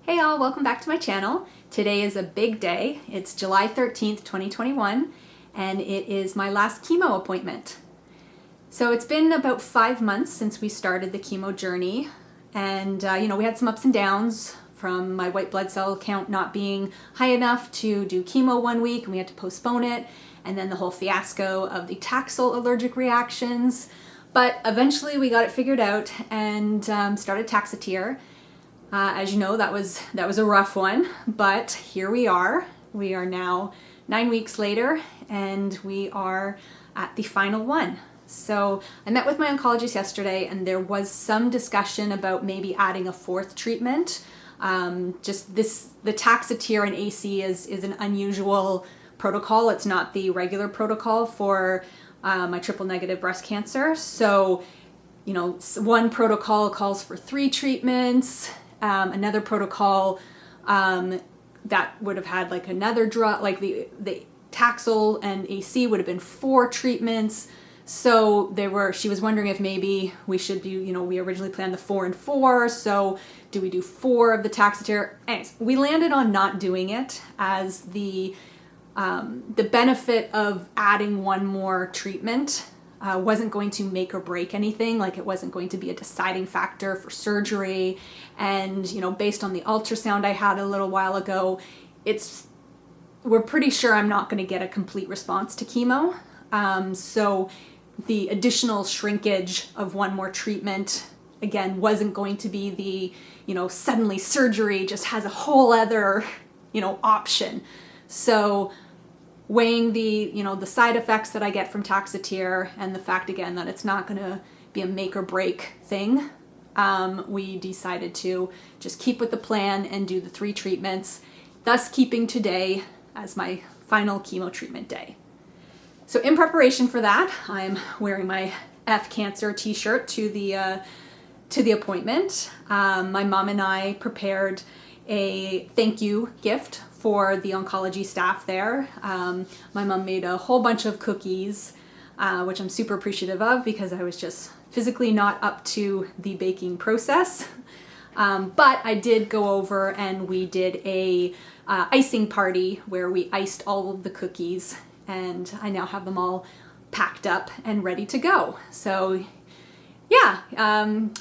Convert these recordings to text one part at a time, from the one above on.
Hey all, welcome back to my channel. Today is a big day. It's July 13th, 2021, and it is my last chemo appointment. So it's been about 5 months since we started the chemo journey, and we had some ups and downs from my white blood cell count not being high enough to do chemo one week, and we had to postpone it, and then the whole fiasco of the Taxol allergic reactions. But eventually we got it figured out and started Taxotere. As you know, that was a rough one, but here we are. We are now 9 weeks later, and we are at the final one. So I met with my oncologist yesterday, and there was some discussion about maybe adding a fourth treatment. The Taxotere and AC is an unusual protocol. It's not the regular protocol for my triple negative breast cancer. So, one protocol calls for 3 treatments. Another protocol that would have had like another drug, like the Taxol and AC would have been 4 treatments. So she was wondering if maybe we should do, we originally planned the 4 and 4. So do we do 4 of the Taxotere? Anyways, we landed on not doing it, as the benefit of adding one more treatment wasn't going to make or break anything. Like, it wasn't going to be a deciding factor for surgery. And, based on the ultrasound I had a little while ago, we're pretty sure I'm not going to get a complete response to chemo. So the additional shrinkage of one more treatment, again, wasn't going to be the, suddenly surgery just has a whole other, option. So weighing the side effects that I get from Taxotere and the fact, again, that it's not going to be a make or break thing, we decided to just keep with the plan and do the 3 treatments, thus keeping today as my final chemo treatment day. So in preparation for that, I'm wearing my F Cancer t-shirt to the appointment. My mom and I prepared a thank you gift for the oncology staff there. My mom made a whole bunch of cookies, which I'm super appreciative of, because I was just physically not up to the baking process. But I did go over and we did a icing party where we iced all of the cookies, and I now have them all packed up and ready to go. So yeah,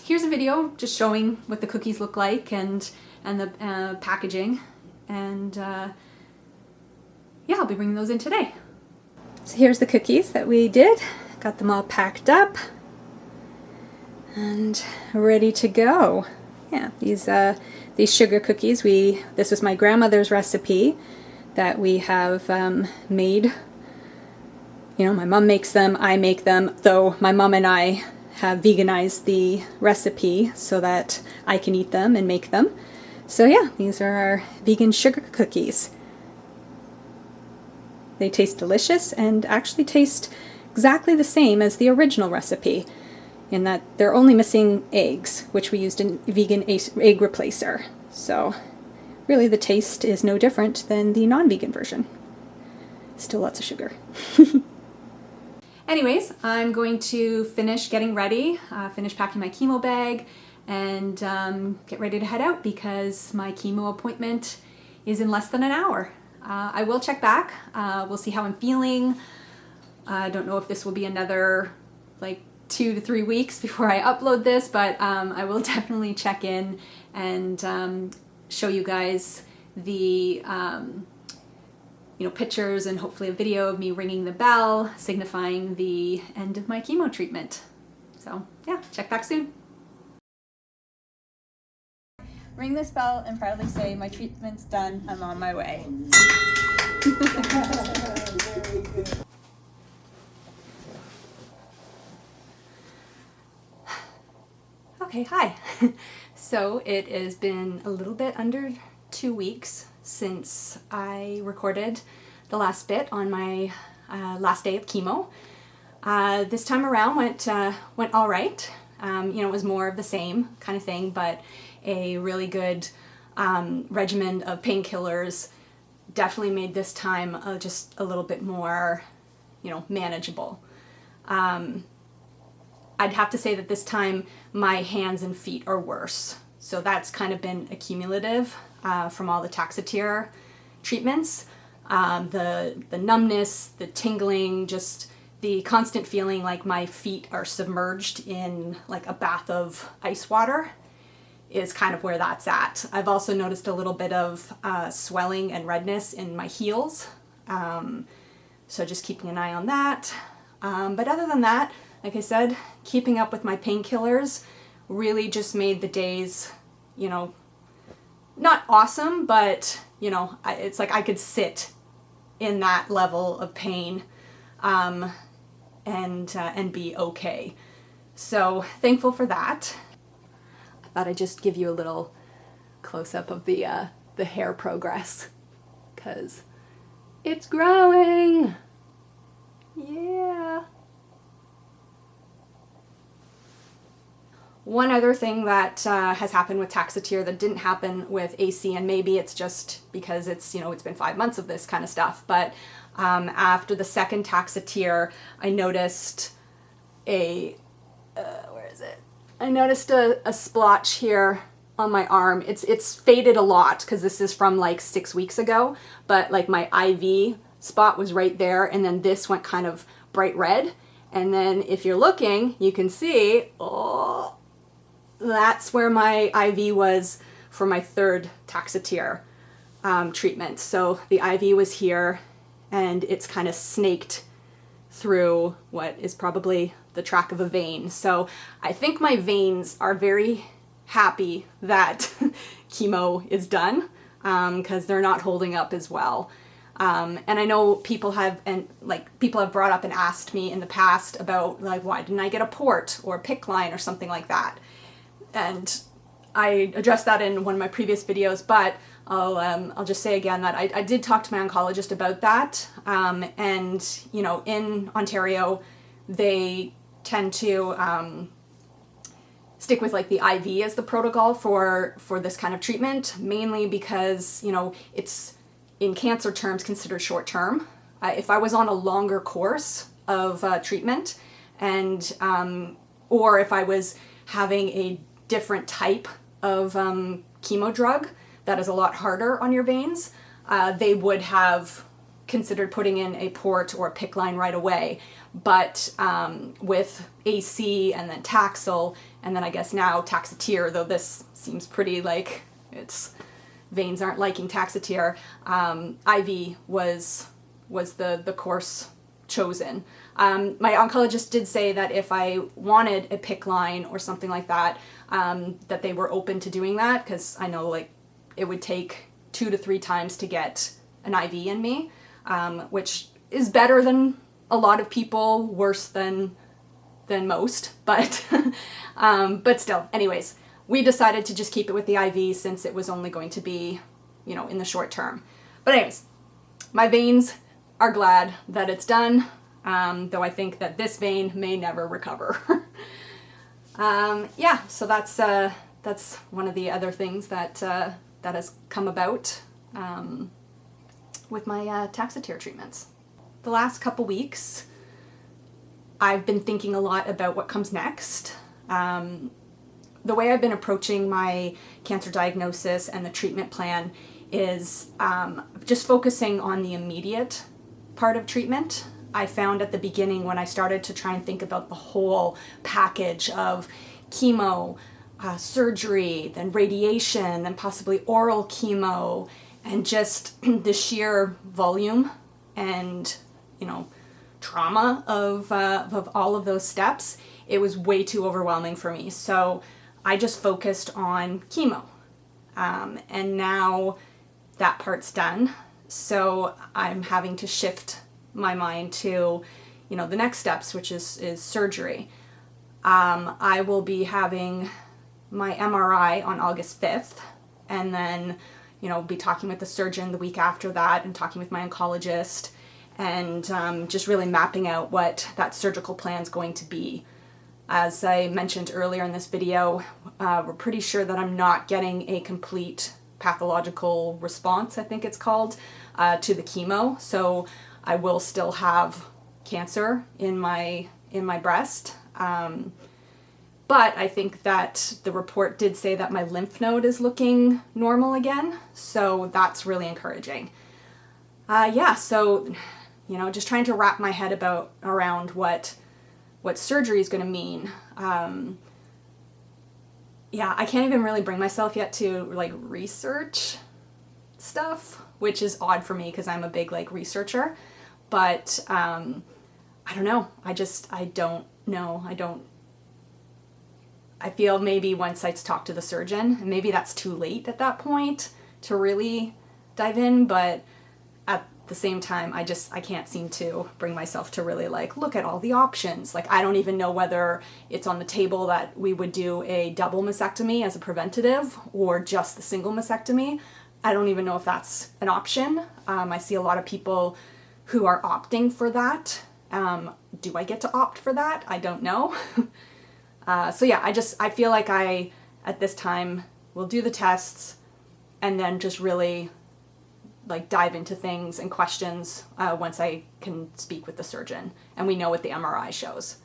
here's a video just showing what the cookies look like and the packaging. And yeah, I'll be bringing those in today. So here's the cookies that we did. Got them all packed up and ready to go. Yeah, these sugar cookies, this was my grandmother's recipe that we have made. My mom makes them, I make them, though my mom and I have veganized the recipe so that I can eat them and make them. So yeah, these are our vegan sugar cookies. They taste delicious and actually taste exactly the same as the original recipe, in that they're only missing eggs, which we used in vegan egg replacer. So really the taste is no different than the non-vegan version. Still lots of sugar. Anyways, I'm going to finish getting ready, finish packing my chemo bag, and get ready to head out, because my chemo appointment is in less than an hour. I will check back. We'll see how I'm feeling. I don't know if this will be another 2 to 3 weeks before I upload this, but I will definitely check in and show you guys the pictures and hopefully a video of me ringing the bell, signifying the end of my chemo treatment. So yeah, check back soon. Ring this bell and proudly say, my treatment's done, I'm on my way. Okay, hi. So it has been a little bit under 2 weeks since I recorded the last bit on my last day of chemo. This time around went all right. It was more of the same kind of thing, but a really good regimen of painkillers definitely made this time just a little bit more, manageable. I'd have to say that this time my hands and feet are worse. So that's kind of been accumulative from all the Taxotere treatments. The numbness, the tingling, just the constant feeling like my feet are submerged in like a bath of ice water is kind of where that's at. I've also noticed a little bit of swelling and redness in my heels. So just keeping an eye on that. But other than that, like I said, keeping up with my painkillers really just made the days, you know, not awesome, but, you know, it's like I could sit in that level of pain and be okay. So thankful for that. I thought I'd just give you a little close-up of the hair progress, because it's growing. Yeah. One other thing that has happened with Taxotere that didn't happen with AC, and maybe it's just because it's, you know, it's been 5 months of this kind of stuff, but after the second Taxotere, I noticed where is it? I noticed a splotch here on my arm. It's faded a lot because this is from like 6 weeks ago, but like my IV spot was right there, and then this went kind of bright red. And then if you're looking, you can see, oh, that's where my IV was for my third Taxotere treatment. So the IV was here, and it's kind of snaked through what is probably the track of a vein. So I think my veins are very happy that chemo is done, because they're not holding up as well. And I know people have brought up and asked me in the past about like, why didn't I get a port or a PICC line or something like that? And I addressed that in one of my previous videos, but I'll just say again that I did talk to my oncologist about that. And you know, in Ontario, they tend to stick with like the IV as the protocol for this kind of treatment, mainly because, you know, it's in cancer terms considered short term. If I was on a longer course of treatment, and or if I was having a different type of chemo drug that is a lot harder on your veins, they would have considered putting in a port or a PICC line right away. But with AC and then Taxol, and then I guess now Taxotere, though this seems pretty like it's veins aren't liking Taxotere, IV was the course chosen. My oncologist did say that if I wanted a PICC line or something like that, that they were open to doing that, because I know like it would take 2 to 3 times to get an IV in me, which is better than a lot of people, worse than most, but but still, anyways, we decided to just keep it with the IV since it was only going to be, you know, in the short term. But anyways, my veins are glad that it's done, though I think that this vein may never recover. Yeah, so that's one of the other things that has come about with my Taxotere treatments. The last couple weeks, I've been thinking a lot about what comes next. The way I've been approaching my cancer diagnosis and the treatment plan is just focusing on the immediate part of treatment. I found at the beginning, when I started to try and think about the whole package of chemo, surgery, then radiation, then possibly oral chemo, and just the sheer volume and, you know, trauma of all of those steps, it was way too overwhelming for me. So I just focused on chemo. And now that part's done. So I'm having to shift my mind to, you know, the next steps, which is surgery. I will be having my MRI on August 5th, and then, you know, be talking with the surgeon the week after that, and talking with my oncologist, and just really mapping out what that surgical plan is going to be. As I mentioned earlier in this video, we're pretty sure that I'm not getting a complete pathological response, I think it's called, to the chemo. So I will still have cancer in my breast. But I think that the report did say that my lymph node is looking normal again, so that's really encouraging. Yeah, so, you know, just trying to wrap my head around what surgery is going to mean. Yeah, I can't even really bring myself yet to like research stuff, which is odd for me because I'm a big like researcher. But I don't know. I don't know. I feel maybe once I talk to the surgeon, and maybe that's too late at that point to really dive in, but at the same time, I can't seem to bring myself to really like look at all the options. Like, I don't even know whether it's on the table that we would do a double mastectomy as a preventative or just the single mastectomy. I don't even know if that's an option. I see a lot of people who are opting for that. Do I get to opt for that? I don't know. So yeah, I feel like I, at this time, will do the tests and then just really like dive into things and questions once I can speak with the surgeon and we know what the MRI shows.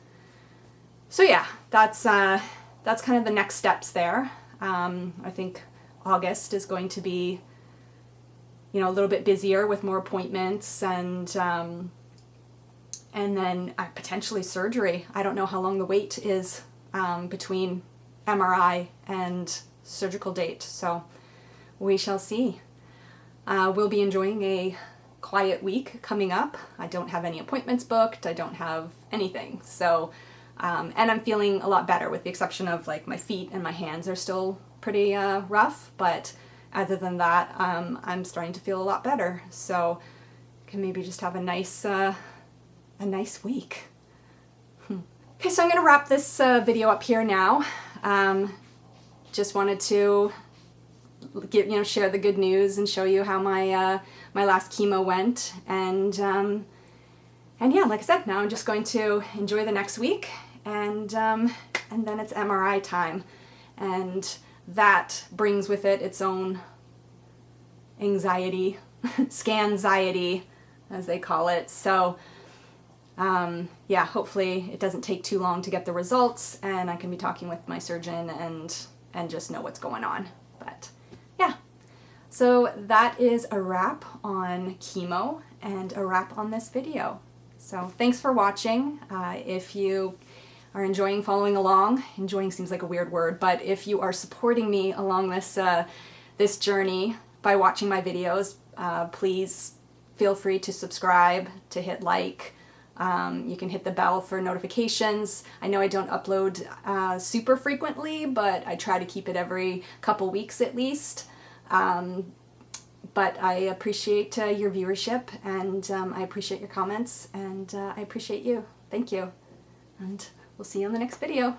So yeah, that's kind of the next steps there. I think August is going to be, you know, a little bit busier with more appointments and then potentially surgery. I don't know how long the wait is between MRI and surgical date, so we shall see. We'll be enjoying a quiet week coming up. I don't have any appointments booked. I don't have anything. So, and I'm feeling a lot better with the exception of like my feet and my hands are still pretty rough, but other than that, I'm starting to feel a lot better. So can maybe just have a nice week. Okay, so I'm going to wrap this video up here now. Just wanted to share the good news and show you how my last chemo went, and yeah, like I said, now I'm just going to enjoy the next week, and then it's MRI time, and that brings with it its own anxiety, scanxiety, as they call it. So yeah, hopefully it doesn't take too long to get the results, and I can be talking with my surgeon and just know what's going on. But yeah, so that is a wrap on chemo and a wrap on this video. So thanks for watching. If you are enjoying following along, enjoying seems like a weird word, but if you are supporting me along this journey by watching my videos, please feel free to subscribe, to hit like. You can hit the bell for notifications. I know I don't upload super frequently, but I try to keep it every couple weeks at least. But I appreciate your viewership, and I appreciate your comments, and I appreciate you. Thank you. And we'll see you on the next video.